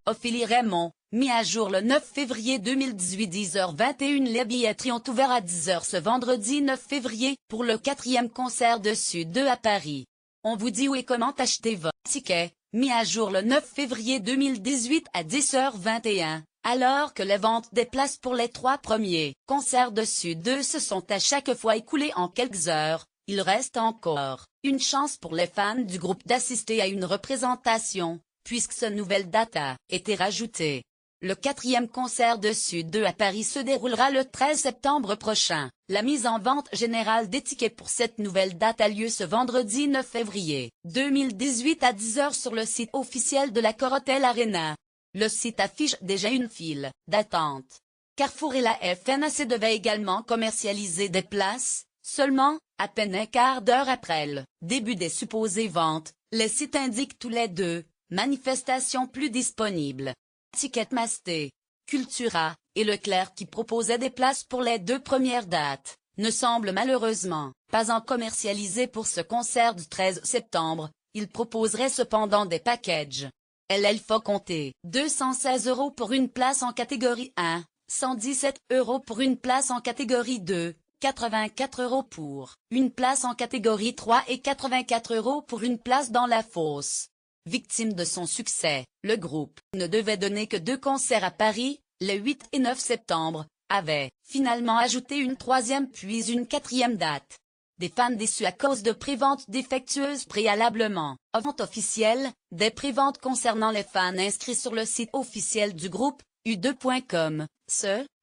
Ophélie Raymond, mis à jour le 9 février 2018 10h21. Les billetteries ont ouvert à 10h ce vendredi 9 février pour le 4e concert de Sud 2 à Paris. On vous dit où et comment acheter vos tickets, mis à jour le 9 février 2018 à 10h21. Alors que les ventes des places pour les 3 premiers concerts de Sud 2 se sont à chaque fois écoulées en quelques heures, il reste encore une chance pour les fans du groupe d'assister à une représentation, puisque cette nouvelle date a été rajoutée. Le 4e concert de Sud 2 à Paris se déroulera le 13 septembre prochain. La mise en vente générale des tickets pour cette nouvelle date a lieu ce vendredi 9 février 2018 à 10h sur le site officiel de l'Accor Hotel Arena. Le site affiche déjà une file d'attente. Carrefour et la FNAC devaient également commercialiser des places. Seulement, à peine un quart d'heure après le début des supposées ventes, les sites indiquent tous les deux manifestations plus disponibles. Ticketmaster, Cultura et Leclerc, qui proposaient des places pour les 2 premières dates, ne semblent malheureusement pas en commercialiser pour ce concert du 13 septembre. Ils proposeraient cependant des packages. Il faut compter 216 € pour une place en catégorie 1, 117 € pour une place en catégorie 2, 84 € pour une place en catégorie 3 et 84 € pour une place dans la fosse. Victime de son succès, le groupe ne devait donner que 2 concerts à Paris, les 8 et 9 septembre, avait finalement ajouté une 3e puis une 4e date. Des fans déçus à cause de préventes défectueuses préalablement. Vente officielle, des préventes concernant les fans inscrits sur le site officiel du groupe, u2.com,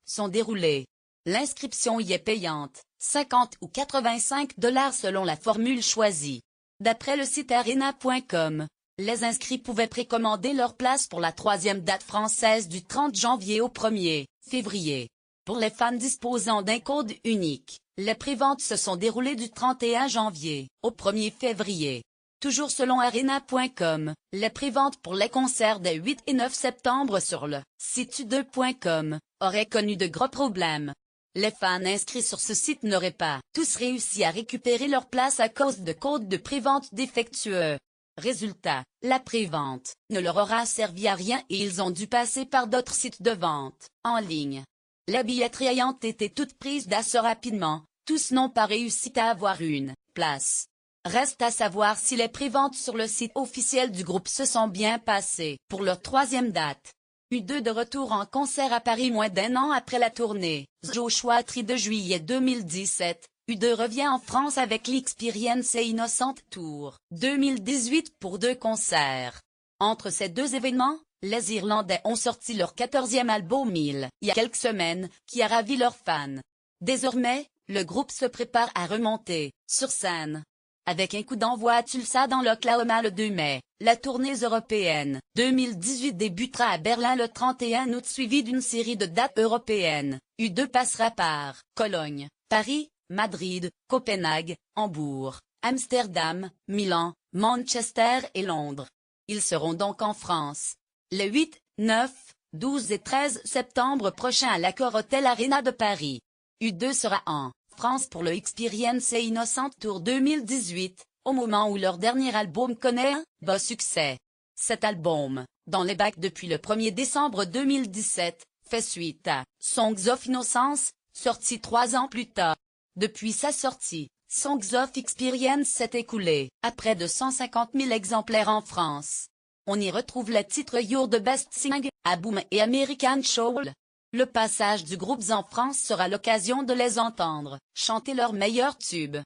sont déroulées. L'inscription y est payante, 50 ou 85 $ selon la formule choisie. D'après le site arena.com, les inscrits pouvaient précommander leur place pour la 3e date française du 30 janvier au 1er février. Pour les fans disposant d'un code unique, les préventes se sont déroulées du 31 janvier au 1er février. Toujours selon arena.com, les préventes pour les concerts des 8 et 9 septembre sur le site u2.com auraient connu de gros problèmes. Les fans inscrits sur ce site n'auraient pas tous réussi à récupérer leur place à cause de codes de prévente défectueux. Résultat, la prévente ne leur aura servi à rien et ils ont dû passer par d'autres sites de vente en ligne. Les billetteries ayant été toutes prises d'assaut rapidement, tous n'ont pas réussi à avoir une place. Reste à savoir si les préventes sur le site officiel du groupe se sont bien passées pour leur 3e date. U2 de retour en concert à Paris moins d'1 an après la tournée. Joshua Tree de juillet 2017. U2 revient en France avec l'Experience Innocent Tour 2018 pour 2 concerts. Entre ces 2 événements, les Irlandais ont sorti leur 14e album il y a quelques semaines, qui a ravi leurs fans. Désormais, le groupe se prépare à remonter sur scène. Avec un coup d'envoi à Tulsa dans l'Oklahoma le 2 mai, la tournée européenne 2018 débutera à Berlin le 31 août suivie d'une série de dates européennes. U2 passera par Cologne, Paris, Madrid, Copenhague, Hambourg, Amsterdam, Milan, Manchester et Londres. Ils seront donc en France les 8, 9, 12 et 13 septembre prochains à l'Accor Hotel Arena de Paris. U2 sera en France pour le Experience Innocent Tour 2018, au moment où leur dernier album connaît un beau succès. Cet album, dans les bacs depuis le 1er décembre 2017, fait suite à Songs of Innocence, sorti 3 ans plus tard. Depuis sa sortie, Songs of Experience s'est écoulé à près de 150 000 exemplaires en France. On y retrouve les titres You're the Best Thing, A Boom et American Soul. Le passage du groupe en France sera l'occasion de les entendre chanter leurs meilleurs tubes.